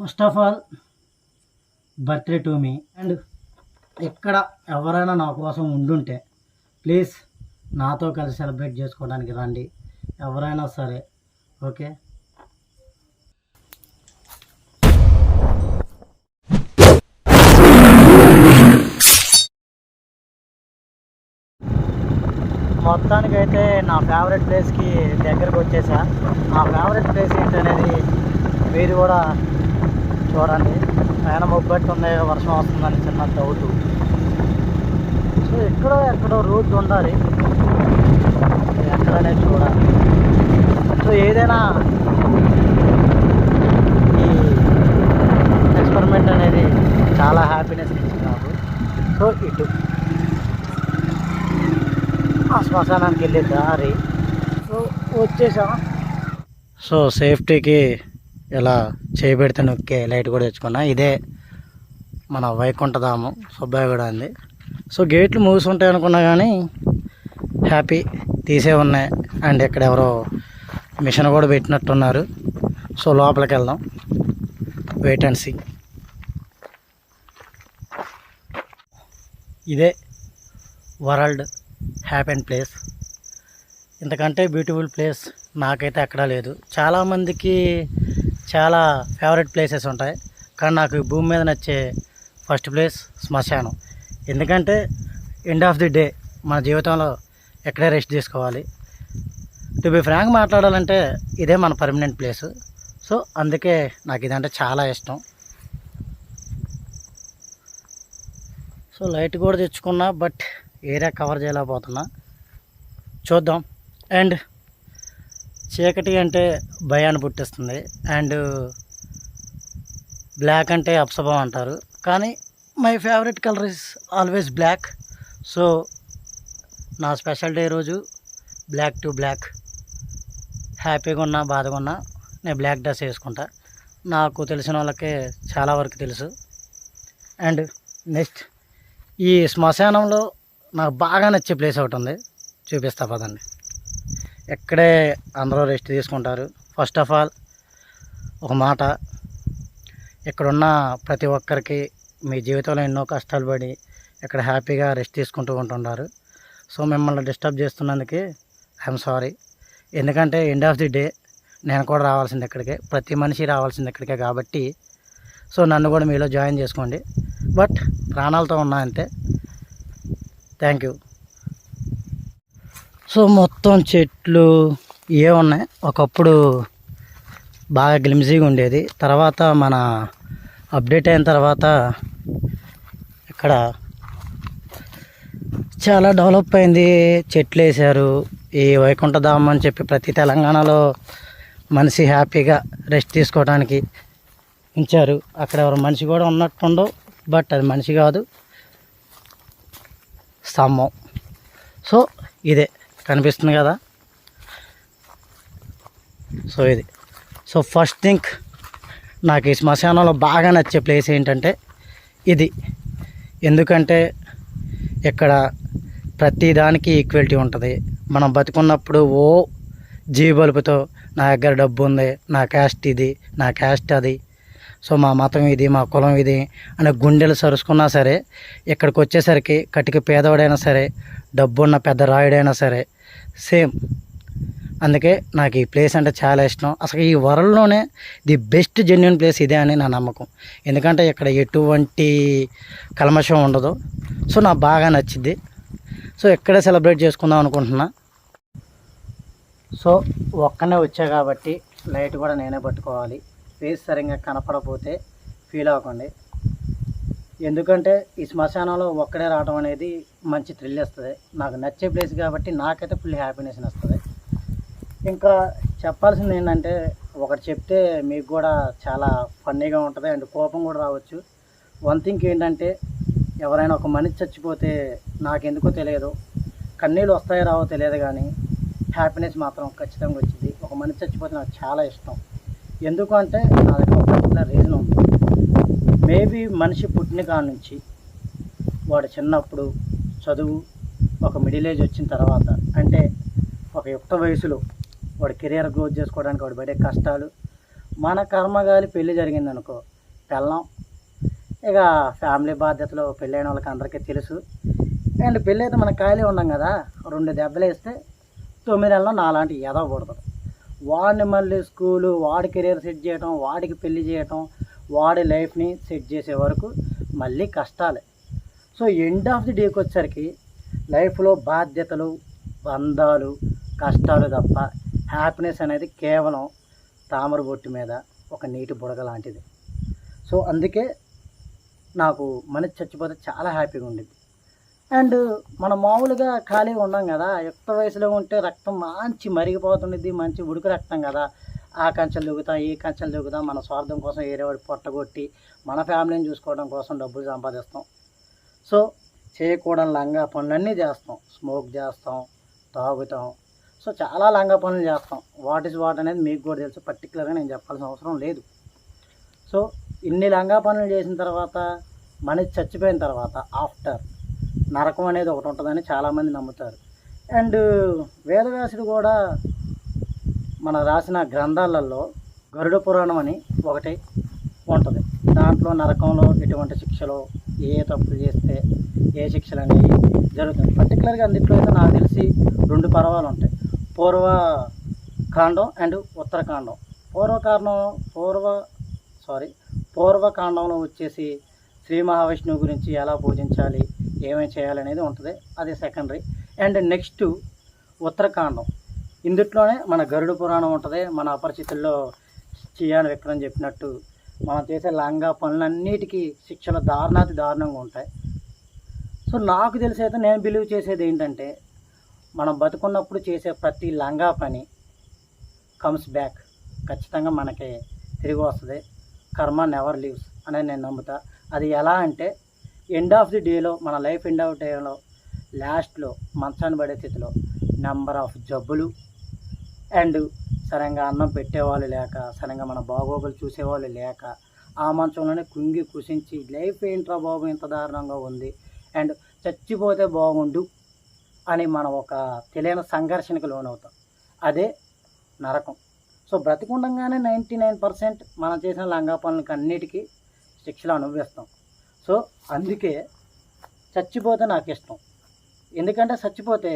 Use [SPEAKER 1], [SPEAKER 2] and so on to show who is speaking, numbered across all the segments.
[SPEAKER 1] First of all birthday to me. And ఇక్కడ ఎవరైనా నా కోసం ఉండుంటే ప్లీజ్ నాతో కలిసి సెలబ్రేట్ చేసుకోవడానికి రండి, ఎవరైనా సరే. ఓకే, మొత్తానికైతే నా ఫేవరెట్ ప్లేస్కి దగ్గరకు వచ్చేసా. నా ఫేవరెట్ ప్లేస్ ఏంటనేది మీరు కూడా చూడండి. పైన మొబ్బట్టి ఉంది, వర్షం వస్తుందని చిన్న డౌటు. సో ఎక్కడో రోడ్డు ఉండాలి, ఎక్కడనే చూడాలి. సో ఏదైనా ఈ ఎక్స్పెరిమెంట్ అనేది చాలా హ్యాపీనెస్ ఇచ్చింది నాకు. సో ఇటు ఆ శ్మశానానికి వెళ్ళే దారి. సో వచ్చేసాం. సో సేఫ్టీకి ఇలా చేయబెడితే నొక్కే లైట్ కూడా తెచ్చుకున్నా. ఇదే మన వైకుంఠధామం సుబ్బాయిగూడ అంది. సో గేట్లు మూసి ఉంటాయి అనుకున్నా కానీ హ్యాపీ తీసే ఉన్నాయి. అండ్ ఇక్కడ ఎవరో మిషన్ కూడా పెట్టినట్టున్నారు. సో లోపలికి వెళ్దాం, వెయిట్ అండ్ సీ. ఇదే వరల్డ్ హ్యాపీ ప్లేస్. ఇంతకంటే బ్యూటిఫుల్ ప్లేస్ నాకైతే ఎక్కడా లేదు. చాలామందికి చాలా ఫేవరెట్ ప్లేసెస్ ఉంటాయి, కానీ నాకు ఈ భూమి మీద నచ్చే ఫస్ట్ ప్లేస్ శ్మశానం. ఎందుకంటే ఎండ్ ఆఫ్ ది డే మన జీవితంలో ఎక్కడే రెస్ట్ తీసుకోవాలి. టు బి ఫ్రాంక్ మాట్లాడాలంటే ఇదే మన పర్మనెంట్ ప్లేస్. సో అందుకే నాకు ఇదంటే చాలా ఇష్టం. సో లైట్ కూడా తెచ్చుకున్నా, బట్ ఏరియా కవర్ చేయలేకపోతున్నా. చూద్దాం. అండ్ చీకటి అంటే భయాన్ని పుట్టిస్తుంది, అండ్ బ్లాక్ అంటే అప్సభం అంటారు, కానీ my favourite colour is always black. So నా స్పెషల్ డే రోజు బ్లాక్ టు బ్లాక్. హ్యాపీగా ఉన్నా బాధగా ఉన్నా నేను బ్లాక్ డ్రెస్ వేసుకుంటా. నాకు తెలిసిన వాళ్ళకే చాలా వరకు తెలుసు. అండ్ నెక్స్ట్ ఈ శ్మశానంలో నాకు బాగా నచ్చే ప్లేస్ ఒకటి ఉంది, చూపిస్తా పదండి. ఎక్కడే అందరూ రెస్ట్ తీసుకుంటారు. ఫస్ట్ ఆఫ్ ఆల్ ఒక మాట, ఇక్కడున్న ప్రతి ఒక్కరికి మీ జీవితంలో ఎన్నో కష్టాలు పడి ఇక్కడ హ్యాపీగా రెస్ట్ తీసుకుంటూ ఉంటున్నారు. సో మిమ్మల్ని డిస్టర్బ్ చేస్తున్నందుకు ఐఎమ్ సారీ. ఎందుకంటే ఎండ్ ఆఫ్ ది డే నేను కూడా రావాల్సింది ఇక్కడికే, ప్రతి మనిషి రావాల్సింది ఇక్కడికే. కాబట్టి సో నన్ను కూడా మీలో జాయిన్ చేసుకోండి. బట్ ప్రాణాలతో ఉన్నా అంతే. Thank you. సో మొత్తం చెట్లు ఏ ఉన్నాయి. ఒకప్పుడు బాగా గ్లిమ్జీగా ఉండేది. తర్వాత మన అప్డేట్ అయిన తర్వాత ఇక్కడ చాలా డెవలప్ అయింది. చెట్లు వేశారు. ఈ వైకుంఠధామం అని చెప్పి ప్రతి తెలంగాణలో మనిషి హ్యాపీగా రెస్ట్ తీసుకోవడానికి ఉంచారు. అక్కడ ఎవరు మనిషి కూడా ఉన్నట్టుండవు, బట్ అది మనిషి కాదు, స్తంభం. సో ఇదే కనిపిస్తుంది కదా. సో ఇది. సో ఫస్ట్ థింగ్ నాకు ఈ శ్మశానంలో బాగా నచ్చే ప్లేస్ ఏంటంటే ఇది. ఎందుకంటే ఇక్కడ ప్రతి దానికి ఈక్వాలిటీ ఉంటుంది. మనం బతుకున్నప్పుడు ఓ జీబలుపుతో నా దగ్గర డబ్బు ఉంది, నా క్యాస్ట్ ఇది, నా క్యాస్ట్ అది, సో మా మతం ఇది, మా కులం ఇది అనే గుండెలు సరుచుకున్నా సరే, ఇక్కడికి వచ్చేసరికి కటికి పేదవాడైనా సరే, డబ్బున్న పెద్ద రాయుడైనా సరే సేమ్. అందుకే నాకు ఈ ప్లేస్ అంటే చాలా ఇష్టం. అసలు ఈ వరల్డ్లోనే ది బెస్ట్ జెన్యున్ ప్లేస్ ఇదే అని నా నమ్మకం. ఎందుకంటే ఇక్కడ ఎటువంటి కల్మషం ఉండదు. సో నాకు బాగా నచ్చింది. సో ఇక్కడే సెలబ్రేట్ చేసుకుందాం అనుకుంటున్నా. సో ఒక్కనే వచ్చా కాబట్టి లైట్ కూడా నేనే పట్టుకోవాలి. ఫేస్ సరిగ్గా కనపడకపోతే ఫీల్ అవ్వకండి. ఎందుకంటే ఈ శ్మశానంలో ఒక్కడే రావడం అనేది మంచి థ్రిల్ ఇస్తుంది. నాకు నచ్చే ప్లేస్ కాబట్టి నాకైతే ఫుల్ హ్యాపీనెస్ వస్తుంది. ఇంకా చెప్పాల్సింది ఏంటంటే, ఒకటి చెప్తే మీకు కూడా చాలా ఫన్నీగా ఉంటుంది అండ్ కోపం కూడా రావచ్చు. వన్ థింగ్ ఏంటంటే, ఎవరైనా ఒక మనిషి చచ్చిపోతే నాకెందుకో తెలియదు, కన్నీళ్ళు వస్తాయో రావో తెలియదు, కానీ హ్యాపీనెస్ మాత్రం ఖచ్చితంగా వచ్చింది. ఒక మనిషి చచ్చిపోతే నాకు చాలా ఇష్టం. ఎందుకు అంటే నా దగ్గర ఒక పర్టికులర్ రీజన్ ఉంది. మేబీ మనిషి పుట్టిన కాడ నుంచి వాడు చిన్నప్పుడు చదువు, ఒక మిడిల్ ఏజ్ వచ్చిన తర్వాత, అంటే ఒక యుక్త వయసులో వాడు కెరియర్ గ్రోత్ చేసుకోవడానికి వాడు పడే కష్టాలు, మన కర్మగాలి పెళ్ళి జరిగిందనుకో, పెళ్ళం ఇక ఫ్యామిలీ బాధ్యతలు పెళ్ళైన వాళ్ళకి అందరికీ తెలుసు. అండ్ పెళ్ళి అయితే మనం ఖాళీ ఉండం కదా, 2 దెబ్బలు వేస్తే 9 నెలల్లో నాలాంటి ఎదవ పడుతుంది. వాడిని మళ్ళీ స్కూలు, వాడి కెరీర్ సెట్ చేయటం, వాడికి పెళ్ళి చేయటం, వాడి లైఫ్ని సెట్ చేసే వరకు మళ్ళీ కష్టాలే. సో ఎండ్ ఆఫ్ ది డేకి వచ్చేసరికి లైఫ్లో బాధ్యతలు, బంధాలు, కష్టాలు తప్ప హ్యాపీనెస్ అనేది కేవలం తామర బొట్టు మీద ఒక నీటి బుడగ లాంటిది. సో అందుకే నాకు మనిషి చచ్చిపోతే చాలా హ్యాపీగా ఉండేది. అండ్ మనం మామూలుగా ఖాళీగా ఉన్నాం కదా, యుక్త వయసులో ఉంటే రక్తం మంచి మరిగిపోతుండేది, మంచి ఉడుకు రక్తం కదా. ఆ కంచెలు దూకుతాం, ఈ కంచెలు దూకుతాం, మన స్వార్థం కోసం ఏరేవాడి పొట్టగొట్టి మన ఫ్యామిలీని చూసుకోవడం కోసం డబ్బులు సంపాదిస్తాం. సో చేయకూడని లంగా పనులన్నీ చేస్తాం, స్మోక్ చేస్తాం, తాగుతాం. సో చాలా లంగా పనులు చేస్తాం. వాట్ ఈజ్ వాట్ అనేది మీకు కూడా తెలుసు, పర్టికులర్గా నేను చెప్పాల్సిన అవసరం లేదు. సో ఇన్ని లంగా పనులు చేసిన తర్వాత మనిషి చచ్చిపోయిన తర్వాత ఆఫ్టర్ నరకం అనేది ఒకటి ఉంటుందని చాలామంది నమ్ముతారు. అండ్ వేదవ్యాసుడు కూడా మన రాసిన గ్రంథాలలో గరుడ పురాణం అని ఒకటి ఉంటుంది. దాంట్లో నరకంలో ఎటువంటి శిక్షలు, ఏ తప్పులు చేస్తే ఏ శిక్షలు అనేవి జరుగుతుంది. పర్టికులర్గా అందులో అయితే నాకు తెలిసి 2 పర్వాలు ఉంటాయి, పూర్వకాండం అండ్ ఉత్తరకాండం. పూర్వకాండంలో వచ్చేసి శ్రీ మహావిష్ణువు గురించి ఎలా పూజించాలి, ఏమేమి చేయాలనేది ఉంటుంది, అది సెకండరీ. అండ్ నెక్స్ట్ ఉత్తరకాండం, ఇందుట్లోనే మన గరుడ పురాణం ఉంటుంది. మన అపరిచితుల్లో చియాన్ విక్రమ్ చెప్పినట్టు మనం చేసే లంగా పనులన్నిటికీ శిక్షలు దారుణాతి దారుణంగా ఉంటాయి. సో నాకు తెలిసి అయితే నేను బిలీవ్ చేసేది ఏంటంటే, మనం బతుకున్నప్పుడు చేసే ప్రతి లంగా పని కమ్స్ బ్యాక్, ఖచ్చితంగా మనకి తిరిగి వస్తుంది. కర్మ నెవర్ లీవ్స్ అనేది నేను నమ్ముతా. అది ఎలా అంటే, ఎండ్ ఆఫ్ ది డేలో, మన లైఫ్ ఎండ్ ఆఫ్ డేలో లాస్ట్లో మంచాన్ని పడే స్థితిలో నెంబర్ ఆఫ్ జబ్బులు అండ్ సరిగ్గా అన్నం పెట్టేవాళ్ళు లేక, సరిగ్గా మన బాగోగులు చూసేవాళ్ళు లేక, ఆ మంచంలోనే కుంగి కుసించి లైఫ్ ఏంట్రా బాబు ఇంత దారుణంగా ఉంది అండ్ చచ్చిపోతే బాగుండు అని మనం ఒక తెలియని సంఘర్షణకు లోనవుతాం. అదే నరకం. సో బ్రతికుండగానే 99% మనం చేసిన లంగా పనులకి అన్నిటికీ శిక్షలు అనుభవిస్తాం. సో అందుకే చచ్చిపోతే నాకు ఇష్టం. ఎందుకంటే చచ్చిపోతే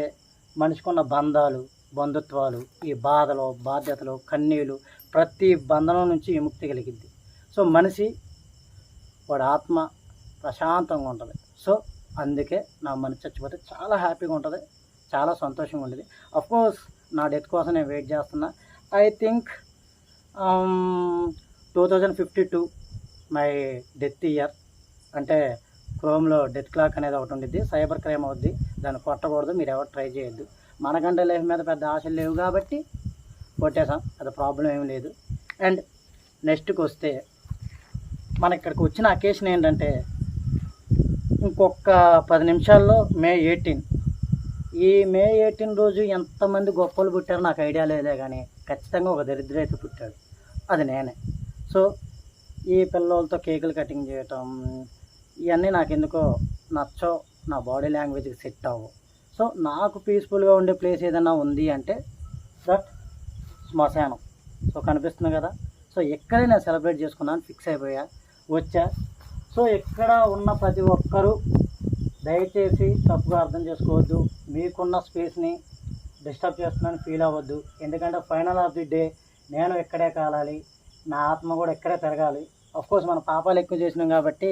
[SPEAKER 1] మనిషికున్న బంధాలు, బంధుత్వాలు, ఈ బాధలు, బాధ్యతలు, కన్నీళ్ళు, ప్రతి బంధనం నుంచి విముక్తి కలిగింది. సో మనిషి వాడి ఆత్మ ప్రశాంతంగా ఉంటుంది. సో అందుకే నా మనిషి చచ్చిపోతే చాలా హ్యాపీగా ఉంటుంది, చాలా సంతోషంగా ఉండేది. అఫ్కోర్స్ నా డెత్ కోసం నేను వెయిట్ చేస్తున్నా. I think 2052 my death year. అంటే క్రోమ్లో డెత్ క్లాక్ అనేది ఒకటి ఉండిద్ది, సైబర్ క్రైమ్ అవుద్ది, దాన్ని కొట్టకూడదు, మీరు ఎవరు ట్రై చేయొద్దు. మనకంటే లైఫ్ మీద పెద్ద ఆశలు లేవు కాబట్టి కొట్టేసాం, అది ప్రాబ్లం ఏం లేదు. అండ్ నెక్స్ట్కి వస్తే, మన ఇక్కడికి వచ్చిన అకేషన్ ఏంటంటే, ఇంకొక 10 నిమిషాల్లో మే 18. ఈ మే 18 రోజు ఎంతమంది గొప్పలు పుట్టారో నాకు ఐడియా లేదే, కానీ ఖచ్చితంగా ఒక దరిద్రైతే పుట్టాడు, అది నేనే. సో ఈ పిల్లలతో కేకులు కటింగ్ చేయటం ఇవన్నీ నాకు ఎందుకో నచ్చవు, నా బాడీ లాంగ్వేజ్కి సెట్ అవ్వవు. సో నాకు పీస్ఫుల్గా ఉండే ప్లేస్ ఏదైనా ఉంది అంటే దట్ శ్మశానం. సో కనిపిస్తుంది కదా, సో ఎక్కడే నేను సెలబ్రేట్ చేసుకున్నాను, ఫిక్స్ అయిపోయా, వచ్చా. సో ఇక్కడ ఉన్న ప్రతి ఒక్కరూ దయచేసి తప్పుగా అర్థం చేసుకోవద్దు, మీకున్న స్పేస్ని డిస్టర్బ్ చేస్తున్నాను ఫీల్ అవ్వద్దు. ఎందుకంటే ఫైనల్ ఆఫ్ ది డే నేను ఇక్కడే కాలాలి, నా ఆత్మ కూడా ఇక్కడే తిరగాలి. అఫ్కోర్స్ మన పాపాలు ఎక్కువ చేసినాం కాబట్టి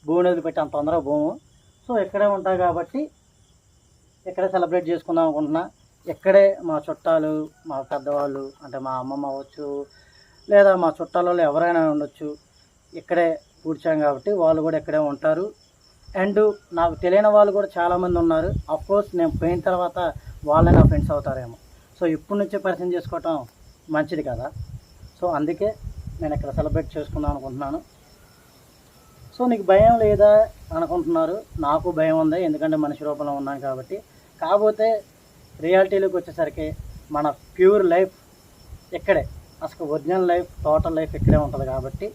[SPEAKER 1] భూమిని వదిలిపెట్టి అంత తొందరగా భూము. సో ఇక్కడే ఉంటాయి కాబట్టి ఇక్కడే సెలబ్రేట్ చేసుకుందాం అనుకుంటున్నా. ఇక్కడే మా చుట్టాలు, మా పెద్దవాళ్ళు, అంటే మా అమ్మమ్మ అవ్వచ్చు, లేదా మా చుట్టాలలో ఎవరైనా ఉండొచ్చు, ఇక్కడే కూర్చాం కాబట్టి వాళ్ళు కూడా ఇక్కడే ఉంటారు. అండ్ నాకు తెలియని వాళ్ళు కూడా చాలామంది ఉన్నారు. అఫ్కోర్స్ నేను పోయిన తర్వాత వాళ్ళే నా ఫ్రెండ్స్ అవుతారేమో. సో ఇప్పటి నుంచే పరిచయం చేసుకోవటం మంచిది కదా. సో అందుకే నేను ఇక్కడ సెలబ్రేట్ చేసుకుందాం అనుకుంటున్నాను. సో నీకు భయం లేదా అనుకుంటున్నారు, నాకు భయం ఉంది, ఎందుకంటే మనిషి రూపంలో ఉన్నాను కాబట్టి. కాకపోతే రియాలిటీలోకి వచ్చేసరికి మన ప్యూర్ లైఫ్ ఇక్కడే, అసలు ఒరిజినల్ లైఫ్, టోటల్ లైఫ్ ఇక్కడే ఉంటుంది కాబట్టి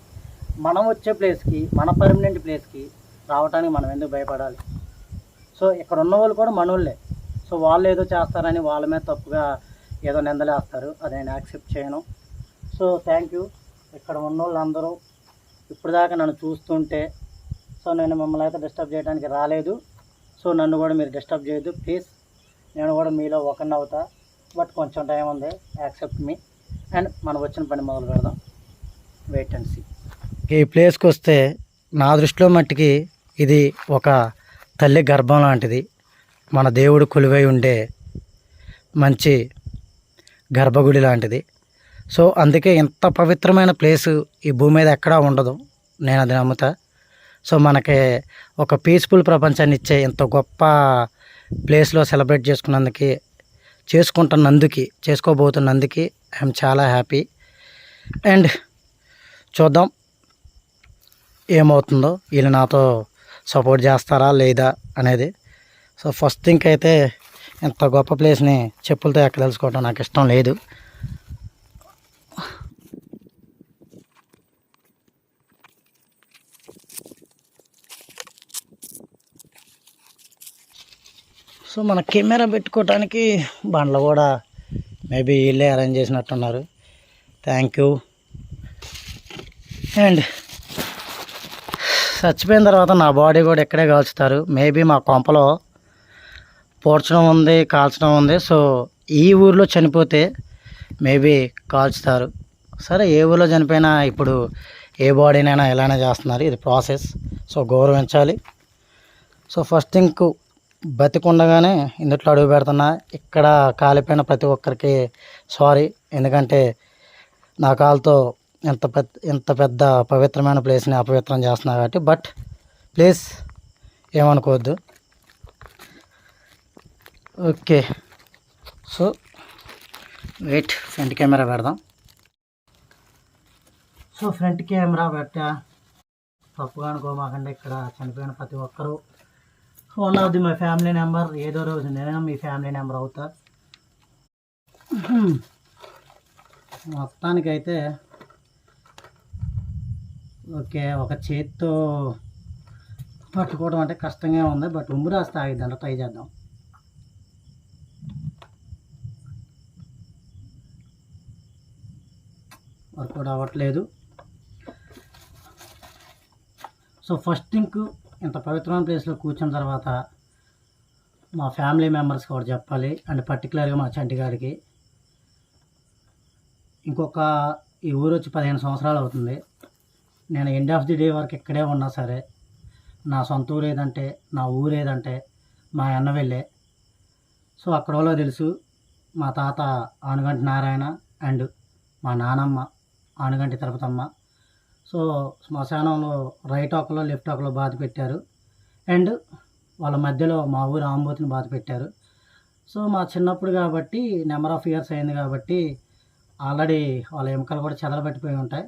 [SPEAKER 1] మనం వచ్చే ప్లేస్కి, మన పర్మనెంట్ ప్లేస్కి రావడానికి మనం ఎందుకు భయపడాలి. సో ఇక్కడ ఉన్న వాళ్ళు కూడా మనోళ్ళే. సో వాళ్ళు ఏదో చేస్తారని వాళ్ళ మీద తప్పుగా ఏదో నిందలేస్తారు, అది నేను యాక్సెప్ట్ చేయను. So thank you. ఇక్కడ ఉన్న వాళ్ళందరూ ఇప్పుడు దాకా నన్ను చూస్తుంటే, సో నేను మిమ్మల్ని అయితే డిస్టర్బ్ చేయడానికి రాలేదు. సో నన్ను కూడా మీరు డిస్టర్బ్ చేయొద్దు ప్లీజ్. నేను కూడా మీలో ఒకరిని అవుతా, బట్ కొంచెం టైం ఉంది, యాక్సెప్ట్ మీ. అండ్ మనం వచ్చిన పని మొదలు పెడదాం. Wait and see. ఈ ప్లేస్కి వస్తే నా దృష్టిలో మట్టికి ఇది ఒక తల్లి గర్భం లాంటిది, మన దేవుడు కొలువై ఉండే మంచి గర్భగుడి లాంటిది. సో అందుకే ఇంత పవిత్రమైన ప్లేసు ఈ భూమి మీద ఎక్కడా ఉండదు, నేను అది నమ్ముతా. సో మనకి ఒక పీస్ఫుల్ ప్రపంచాన్ని ఇచ్చే ఇంత గొప్ప ప్లేస్లో సెలబ్రేట్ చేసుకోబోతున్నందుకు ఐఎమ్ చాలా హ్యాపీ. అండ్ చూద్దాం ఏమవుతుందో, వీళ్ళు నాతో సపోర్ట్ చేస్తారా లేదా అనేది. సో ఫస్ట్ థింక్ అయితే ఇంత గొప్ప ప్లేస్ని చెప్పులతో ఎక్కదలుచుకోవడం నాకు ఇష్టం లేదు. సో మన కెమెరా పెట్టుకోవడానికి బండ్లు కూడా మేబీ వీళ్ళే అరేంజ్ చేసినట్టున్నారు. Thank you. అండ్ చచ్చిపోయిన తర్వాత నా బాడీ కూడా ఇక్కడే కాల్చుతారు. మేబీ మా కొంపలో పోడ్చడం ఉంది, కాల్చడం ఉంది. సో ఈ ఊరిలో చనిపోతే మేబీ కాల్చుతారు. సరే, ఏ ఊరిలో చనిపోయినా ఇప్పుడు ఏ బాడీనైనా ఇలానే చేస్తున్నారు, ఇది ప్రాసెస్. సో గౌరవించాలి. సో ఫస్ట్ థింక్ బతికుండగానే ఇందులో అడుగు పెడుతున్నా. ఇక్కడ కాలిపోయిన ప్రతి ఒక్కరికి సారీ, ఎందుకంటే నా కాలుతో ఇంత పెద్ద పవిత్రమైన ప్లేస్ని అపవిత్రం చేస్తున్నా కాబట్టి. బట్ ప్లీజ్ ఏమనుకోవద్దు. Okay, so wait, front camera పెడదాం. సో ఫ్రంట్ కెమెరా పెట్టా, తప్పుగా అనుకోమాకండి. ఇక్కడ చనిపోయిన ప్రతి ఒక్కరూ one of the my family number. ఏదో రోజు నేను మీ ఫ్యామిలీ నెంబర్ అవుతా. మొత్తానికైతే ఓకే, ఒక చేతితో పట్టుకోవడం అంటే కష్టంగా ఉంది, బట్ ఉమ్ము రాస్తే ఆగిద్దంట, ట్రై చేద్దాం. వర్కౌట్ అవ్వట్లేదు. సో ఫస్ట్ థింక్, ఇంత పవిత్రమైన ప్లేస్లో కూర్చున్న తర్వాత మా ఫ్యామిలీ మెంబర్స్ కూడా చెప్పాలి. అండ్ పర్టికులర్గా మా చంటిగాడికి. ఈ ఊరు వచ్చి 15 సంవత్సరాలు అవుతుంది. నేను ఎండ్ ఆఫ్ ది డే వరకు ఇక్కడే ఉన్నా సరే, నా సొంత ఊరు ఏదంటే, నా ఊరు ఏదంటే మా అన్నవెళ్ళే. సో అక్కడ వాళ్ళో తెలుసు, మా తాత ఆనుగంటి నారాయణ అండ్ మా నానమ్మ ఆనుగంటి తిరుపతమ్మ. సో శ్మశానంలో రైట్ ఆకులో లెఫ్ట్ ఆకులో బాధ పెట్టారు. అండ్ వాళ్ళ మధ్యలో మా ఊరు ఆంబోతిని బాధ పెట్టారు. సో మా చిన్నప్పుడు కాబట్టి, నెంబర్ ఆఫ్ ఇయర్స్ అయింది కాబట్టి ఆల్రెడీ వాళ్ళ ఎముకలు కూడా చెదలబెట్టిపోయి ఉంటాయి.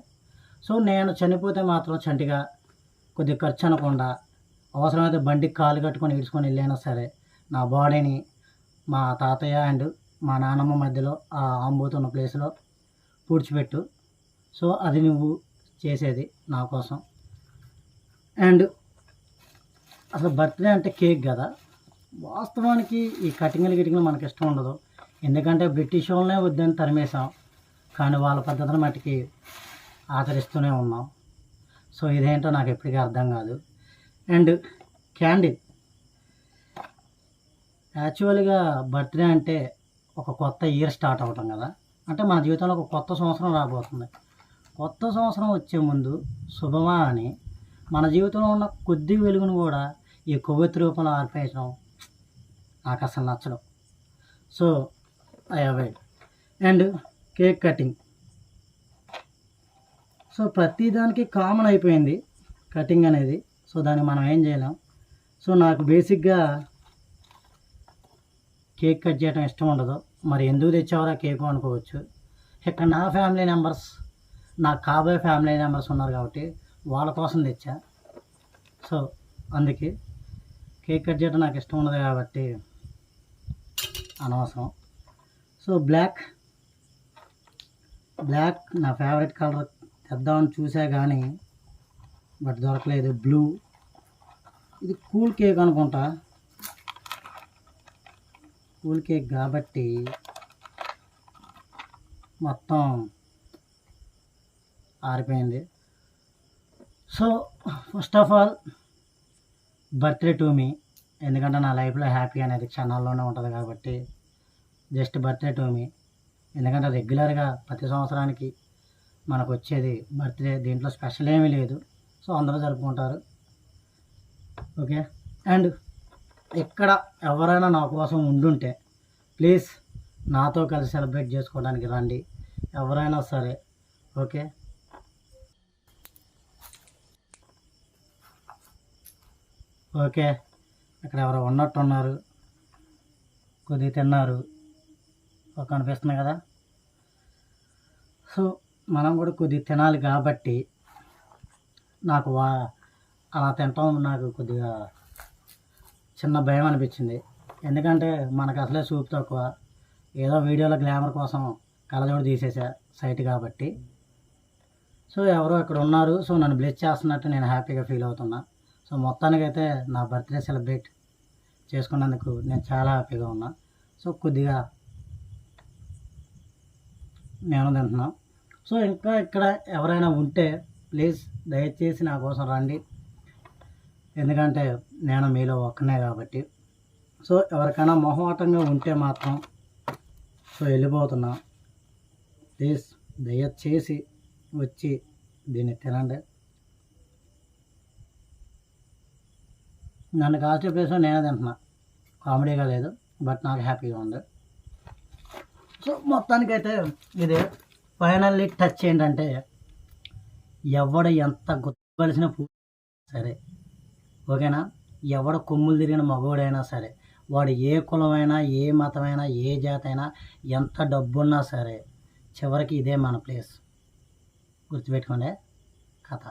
[SPEAKER 1] సో నేను చనిపోతే మాత్రం చంటిగా కొద్దిగా ఖర్చు అనకుండా, అవసరమైతే బండికి కాలు కట్టుకొని ఈడ్చుకొని వెళ్ళైనా సరే నా బాడీని మా తాతయ్య అండ్ మా నాన్నమ్మ మధ్యలో ఆ ఆంబోతు ఉన్న ప్లేస్లో పూడ్చిపెట్టు. సో అది నువ్వు చేసేది నా కోసం. అండ్ అసలు బర్త్డే అంటే కేక్ కదా, వాస్తవానికి ఈ గిటింగ్లు మనకి ఇష్టం ఉండదు. ఎందుకంటే బ్రిటిష్ వాళ్ళనే వద్దని తరిమేశాం, కానీ వాళ్ళ పద్ధతిని మట్టికి ఆచరిస్తూనే ఉన్నాం. సో ఇదేంటో నాకు ఎప్పటికీ అర్థం కాదు. అండ్ క్యాండిల్, యాక్చువల్గా బర్త్డే అంటే ఒక కొత్త ఇయర్ స్టార్ట్ అవటం కదా, అంటే మన జీవితంలో ఒక కొత్త సంవత్సరం రాబోతుంది. కొత్త సంవత్సరం వచ్చే ముందు శుభమా అని మన జీవితంలో ఉన్న కొద్ది వెలుగును కూడా ఈ కొవ్వొత్తి రూపంలో ఆర్పేయడం నాకు అసలు నచ్చడం. So I avoid. And cake cutting, so ప్రతిదానికి కామన్ అయిపోయింది కటింగ్ అనేది. సో దాన్ని మనం ఏం చేయలేం. సో నాకు బేసిక్గా కేక్ కట్ చేయడం ఇష్టం ఉండదు. మరి ఎందుకు తెచ్చావరా కేకు అనుకోవచ్చు. ఇక్కడ నా ఫ్యామిలీ మెంబర్స్, నాకు కాబోయే ఫ్యామిలీ మెంబర్స్ ఉన్నారు కాబట్టి వాళ్ళ కోసం తెచ్చా. సో అందుకే కేక్ కట్ చేయడం నాకు ఇష్టం ఉండదు కాబట్టి అనవసరం. సో బ్లాక్ నా ఫేవరెట్ కలర్ తెద్దామని చూసా కానీ బట్ దొరకలేదు. బ్లూ, ఇది కూల్ కేక్ అనుకుంటా. కూల్ కేక్ కాబట్టి మొత్తం ఆరిపోయింది. So first of all birthday to me, ఎందుకంటే నా లైఫ్లో హ్యాపీ అనేది క్షణాల్లోనే ఉంటుంది కాబట్టి జస్ట్ బర్త్డే టు మీ. ఎందుకంటే రెగ్యులర్గా ప్రతి సంవత్సరానికి మనకు వచ్చేది బర్త్డే, దీంట్లో స్పెషల్ ఏమీ లేదు. సో అందరూ జరుపుకుంటారు. ఓకే, అండ్ ఇక్కడ ఎవరైనా నా కోసం ఉండుంటే ప్లీజ్ నాతో కలిసి సెలబ్రేట్ చేసుకోవడానికి రండి, ఎవరైనా సరే. Okay, okay. ఇక్కడ ఎవరో ఉన్నట్టున్నారు, కొద్దిగా తిన్నారు, ఒక కనిపిస్తుంది కదా. సో మనం కూడా కొద్దిగా తినాలి కాబట్టి నాకు అలా తింటాం నాకు కొద్దిగా చిన్న భయం అనిపించింది. ఎందుకంటే మనకు అసలే సూప్ తక్కువ, ఏదో వీడియోలో గ్లామర్ కోసం కళ్ళజోడు తీసేసా సైట్ కాబట్టి. సో ఎవరో ఇక్కడ ఉన్నారు, సో నన్ను బ్లెస్ చేస్తున్నట్టు నేను హ్యాపీగా ఫీల్ అవుతున్నా. సో మొత్తానికైతే నా బర్త్డే సెలబ్రేట్ చేసుకున్నందుకు నేను చాలా హ్యాపీగా ఉన్నా. సో కొద్దిగా నేను తింటున్నా. సో ఇంకా ఇక్కడ ఎవరైనా ఉంటే ప్లీజ్ దయచేసి నా కోసం రండి, ఎందుకంటే నేను మీలో ఒక్కనే కాబట్టి. సో ఎవరికైనా మొహమాటంగా ఉంటే మాత్రం సో వెళ్ళిపోతున్నా. ప్లీజ్ దయచేసి వచ్చి దీన్ని తినండి. నన్ను కాల్చే ప్లేస్లో నేనే తింటున్నా, కామెడీగా లేదు, బట్ నాకు హ్యాపీగా ఉంది. సో మొత్తానికైతే ఇది ఫైనల్లీ టచ్ ఏంటంటే ఎవడ ఎంత గుర్తుపలిసిన సరే, ఓకేనా, ఎవడ కొమ్ములు తిరిగిన మగవాడైనా సరే, వాడు ఏ కులమైనా ఏ మతమైనా ఏ జాతి అయినా ఎంత డబ్బున్నా సరే చివరికి ఇదే మన ప్లేస్. గుర్తుపెట్టుకోండి కథ.